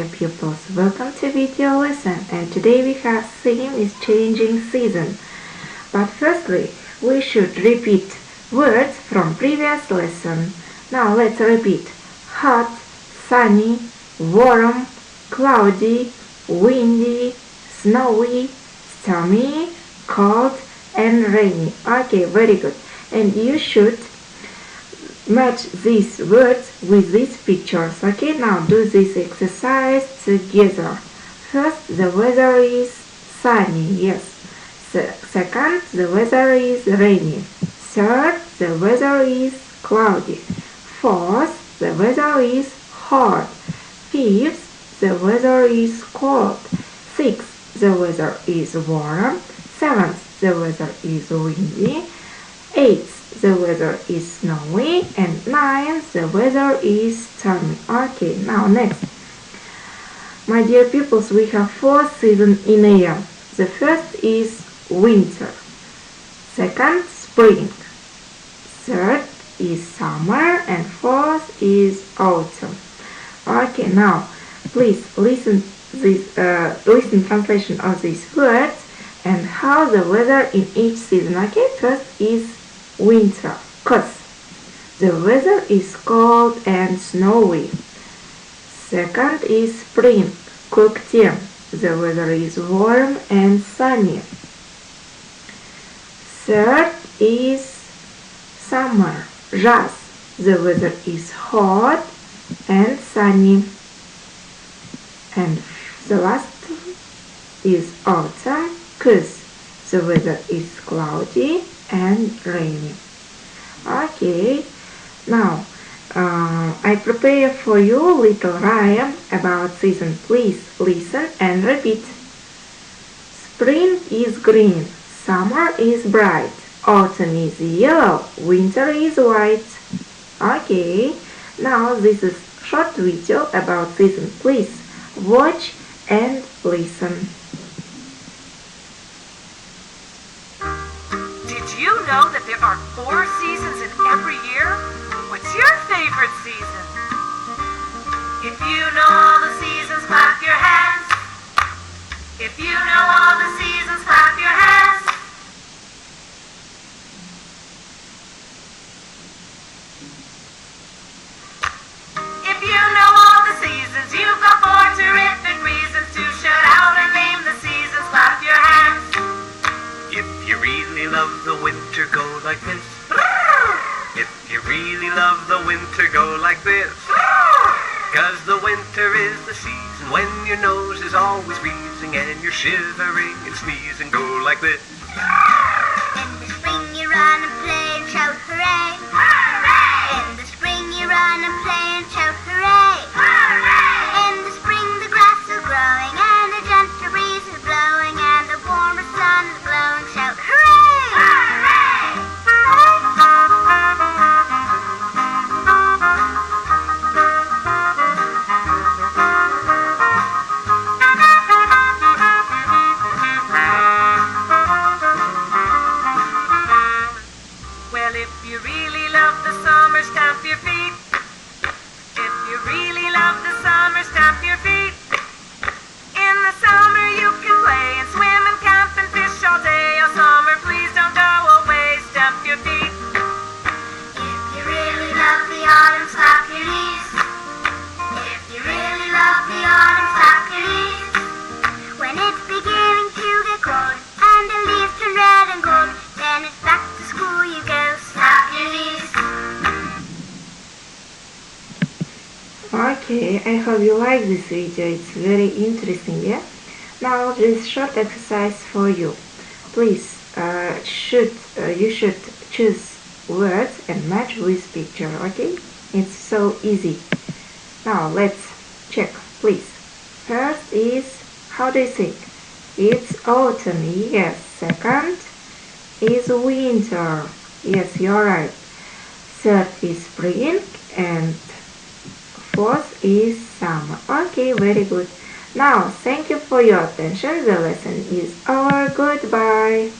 Pupils, welcome to video lesson, and today we have theme is changing season. But firstly, we should repeat words from previous lesson. Now let's repeat: hot, sunny, warm, cloudy, windy, snowy, stormy, cold, and rainy. Okay, very good. And you should match these words with these pictures. Okay, now do this exercise together. First, the weather is sunny. Yes. Second, the weather is rainy. Third, the weather is cloudy. Fourth, the weather is hot. Fifth, the weather is cold. Sixth, the weather is warm. Seventh, the weather is windy. Eighth, the weather is snowy, and 9th, the weather is stormy. Okay, now next. My dear pupils, we have 4 seasons in a year. The first is winter. Second, spring. Third is summer, and fourth is autumn. Okay, now please listen translation of these words and how the weather in each season. Okay, first is winter, cause the weather is cold and snowy. Second is spring, көктем, the weather is warm and sunny. Third is summer, жаз, the weather is hot and sunny. And the last is autumn, cause the weather is cloudy and rainy. Okay, now I prepare for you little rhyme about season. Please listen and repeat. Spring is green, summer is bright, autumn is yellow, winter is white. Okay, now this is short video about season. Please watch and listen. Did you know that there are 4 seasons in every year? What's your favorite season? If you know all the seasons, clap your hands. If you know all the seasons, clap your hands. If you know all the seasons, you've got 4 terrific reasons to shout out and name the seasons. Clap your hands. If you really love the winter, go like this. If you really love the winter, go like this. 'Cause the winter is the season when your nose is always freezing and you're shivering and sneezing. Go like this. In the spring you run and play and shout hooray! Hooray! In the spring you run and play and shout hooray! Hooray! In the spring the grass is growing and the gentle breeze is blowing and the warmer sun is glowing. Shout hooray! Hooray! Well, if you really love the summer, stamp your feet. If you really love the summer, stamp your feet. In the summer you can play and swim and camp and fish all day. Oh, summer, please don't go away. Stamp your feet. If you really love the autumn, slap your knees. If you really love the autumn, slap your knees. When it's beginning to get cold and the leaves turn red and gold, then it's back to school you go. Slap your knees. Okay, I hope you like this video. It's very interesting, yeah? Now this short exercise for you. Please you should choose words and match with picture. Okay, it's so easy. Now let's check, please. First is, how do you think? It's autumn. Yes. Second is winter. Yes, you're right. Third is spring, and fourth is summer. Okay, very good. Now, thank you for your attention. The lesson is over. Goodbye.